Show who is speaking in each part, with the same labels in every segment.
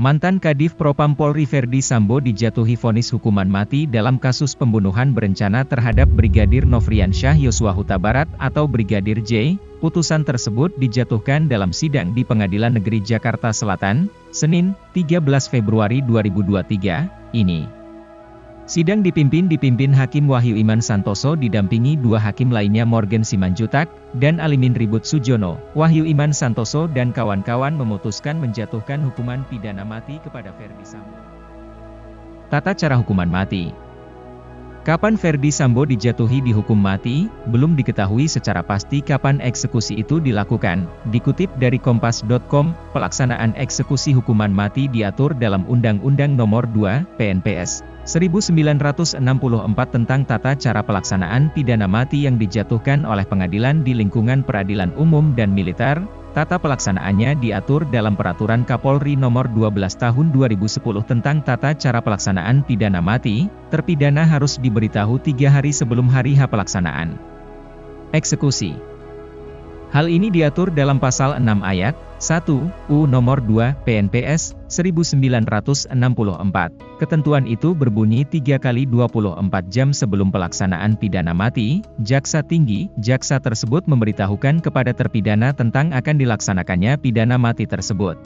Speaker 1: Mantan Kadif Propam Polri Ferdy Sambo dijatuhi vonis hukuman mati dalam kasus pembunuhan berencana terhadap Brigadir Nofriansyah Yosua Huta Barat atau Brigadir J. Putusan tersebut dijatuhkan dalam sidang di Pengadilan Negeri Jakarta Selatan, Senin, 13 Februari 2023, ini. Sidang dipimpin Hakim Wahyu Iman Santoso didampingi dua hakim lainnya Morgan Simanjutak dan Alimin Ribut Sujono. Wahyu Iman Santoso dan kawan-kawan memutuskan menjatuhkan hukuman pidana mati kepada Ferdy Sambo. Tata cara hukuman mati. Kapan Ferdy Sambo dijatuhi dihukum mati, belum diketahui secara pasti kapan eksekusi itu dilakukan. Dikutip dari Kompas.com, pelaksanaan eksekusi hukuman mati diatur dalam Undang-Undang Nomor 2, PNPS, 1964 tentang tata cara pelaksanaan pidana mati yang dijatuhkan oleh pengadilan di lingkungan peradilan umum dan militer. Tata pelaksanaannya diatur dalam Peraturan Kapolri Nomor 12 Tahun 2010 tentang tata cara pelaksanaan pidana mati. Terpidana harus diberitahu 3 hari sebelum hari H pelaksanaan eksekusi. Hal ini diatur dalam Pasal 6 Ayat 1, U Nomor 2, PNPS, 1964. Ketentuan itu berbunyi 3 kali 24 jam sebelum pelaksanaan pidana mati, jaksa tersebut memberitahukan kepada terpidana tentang akan dilaksanakannya pidana mati tersebut.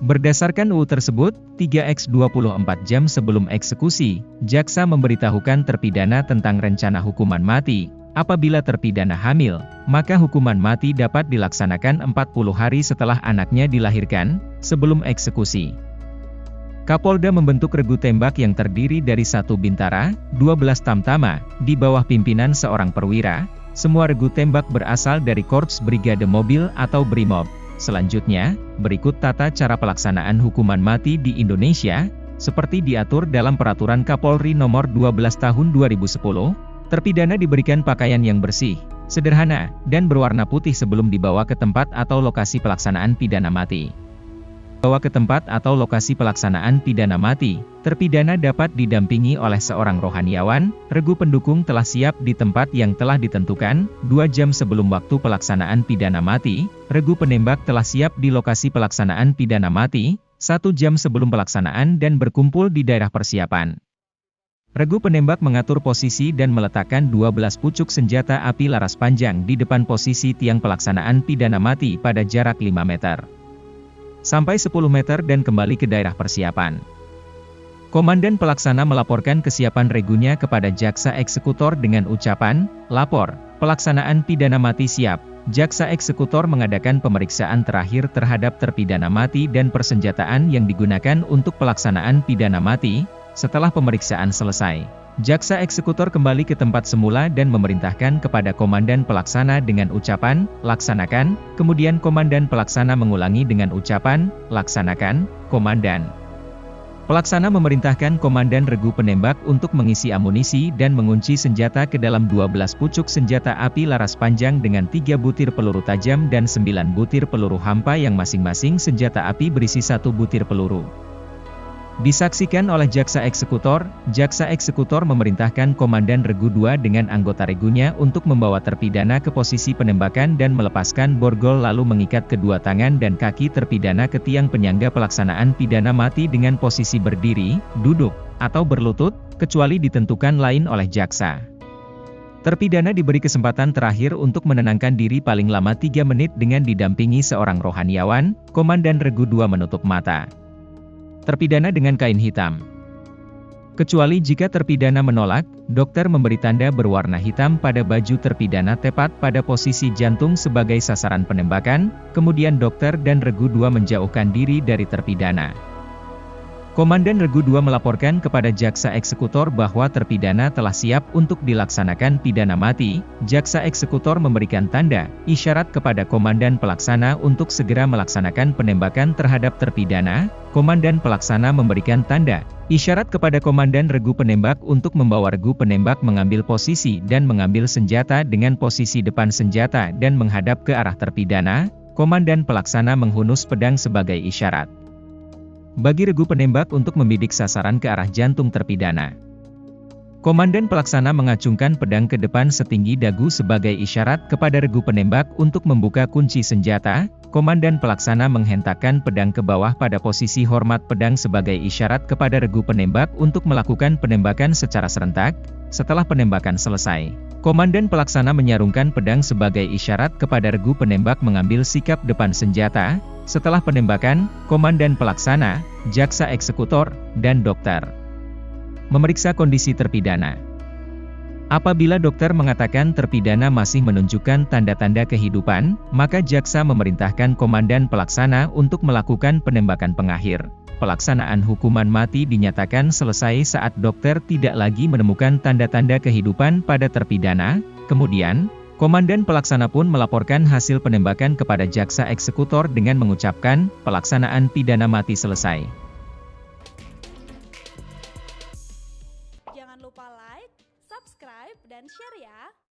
Speaker 1: Berdasarkan UU tersebut, 3x 24 jam sebelum eksekusi, jaksa memberitahukan terpidana tentang rencana hukuman mati. Apabila terpidana hamil, maka hukuman mati dapat dilaksanakan 40 hari setelah anaknya dilahirkan, sebelum eksekusi. Kapolda membentuk regu tembak yang terdiri dari 1 bintara, 12 tamtama, di bawah pimpinan seorang perwira. Semua regu tembak berasal dari Korps Brigade Mobil atau BRIMOB. Selanjutnya, berikut tata cara pelaksanaan hukuman mati di Indonesia, seperti diatur dalam Peraturan Kapolri Nomor 12 Tahun 2010. Terpidana diberikan pakaian yang bersih, sederhana, dan berwarna putih sebelum dibawa ke tempat atau lokasi pelaksanaan pidana mati. Bawa ke tempat atau lokasi pelaksanaan pidana mati, terpidana dapat didampingi oleh seorang rohaniawan. Regu pendukung telah siap di tempat yang telah ditentukan. 2 jam sebelum waktu pelaksanaan pidana mati, regu penembak telah siap di lokasi pelaksanaan pidana mati. 1 jam sebelum pelaksanaan dan berkumpul di daerah persiapan. Regu penembak mengatur posisi dan meletakkan 12 pucuk senjata api laras panjang di depan posisi tiang pelaksanaan pidana mati pada jarak 5 meter sampai 10 meter dan kembali ke daerah persiapan. Komandan pelaksana melaporkan kesiapan regunya kepada jaksa eksekutor dengan ucapan, "Lapor, pelaksanaan pidana mati siap." Jaksa eksekutor mengadakan pemeriksaan terakhir terhadap terpidana mati dan persenjataan yang digunakan untuk pelaksanaan pidana mati. Setelah pemeriksaan selesai, jaksa eksekutor kembali ke tempat semula dan memerintahkan kepada komandan pelaksana dengan ucapan, "Laksanakan." Kemudian komandan pelaksana mengulangi dengan ucapan, "Laksanakan, komandan." Pelaksana memerintahkan komandan regu penembak untuk mengisi amunisi dan mengunci senjata ke dalam 12 pucuk senjata api laras panjang dengan 3 butir peluru tajam dan 9 butir peluru hampa yang masing-masing senjata api berisi 1 butir peluru. Disaksikan oleh jaksa eksekutor memerintahkan komandan regu 2 dengan anggota regunya untuk membawa terpidana ke posisi penembakan dan melepaskan borgol lalu mengikat kedua tangan dan kaki terpidana ke tiang penyangga pelaksanaan pidana mati dengan posisi berdiri, duduk, atau berlutut, kecuali ditentukan lain oleh jaksa. Terpidana diberi kesempatan terakhir untuk menenangkan diri paling lama 3 menit dengan didampingi seorang rohaniawan. Komandan regu 2 menutup mata terpidana dengan kain hitam. Kecuali jika terpidana menolak, dokter memberi tanda berwarna hitam pada baju terpidana tepat pada posisi jantung sebagai sasaran penembakan, kemudian dokter dan regu 2 menjauhkan diri dari terpidana. Komandan Regu 2 melaporkan kepada jaksa eksekutor bahwa terpidana telah siap untuk dilaksanakan pidana mati. Jaksa eksekutor memberikan tanda, isyarat kepada komandan pelaksana untuk segera melaksanakan penembakan terhadap terpidana. Komandan pelaksana memberikan tanda, isyarat kepada komandan regu penembak untuk membawa regu penembak mengambil posisi dan mengambil senjata dengan posisi depan senjata dan menghadap ke arah terpidana. Komandan pelaksana menghunus pedang sebagai isyarat bagi regu penembak untuk membidik sasaran ke arah jantung terpidana. Komandan pelaksana mengacungkan pedang ke depan setinggi dagu sebagai isyarat kepada regu penembak untuk membuka kunci senjata. Komandan pelaksana menghentakkan pedang ke bawah pada posisi hormat pedang sebagai isyarat kepada regu penembak untuk melakukan penembakan secara serentak. Setelah penembakan selesai, komandan pelaksana menyarungkan pedang sebagai isyarat kepada regu penembak mengambil sikap depan senjata. Setelah penembakan, komandan pelaksana, jaksa eksekutor, dan dokter memeriksa kondisi terpidana. Apabila dokter mengatakan terpidana masih menunjukkan tanda-tanda kehidupan, maka jaksa memerintahkan komandan pelaksana untuk melakukan penembakan pengakhir. Pelaksanaan hukuman mati dinyatakan selesai saat dokter tidak lagi menemukan tanda-tanda kehidupan pada terpidana. Kemudian, komandan pelaksana pun melaporkan hasil penembakan kepada jaksa eksekutor dengan mengucapkan, pelaksanaan pidana mati selesai.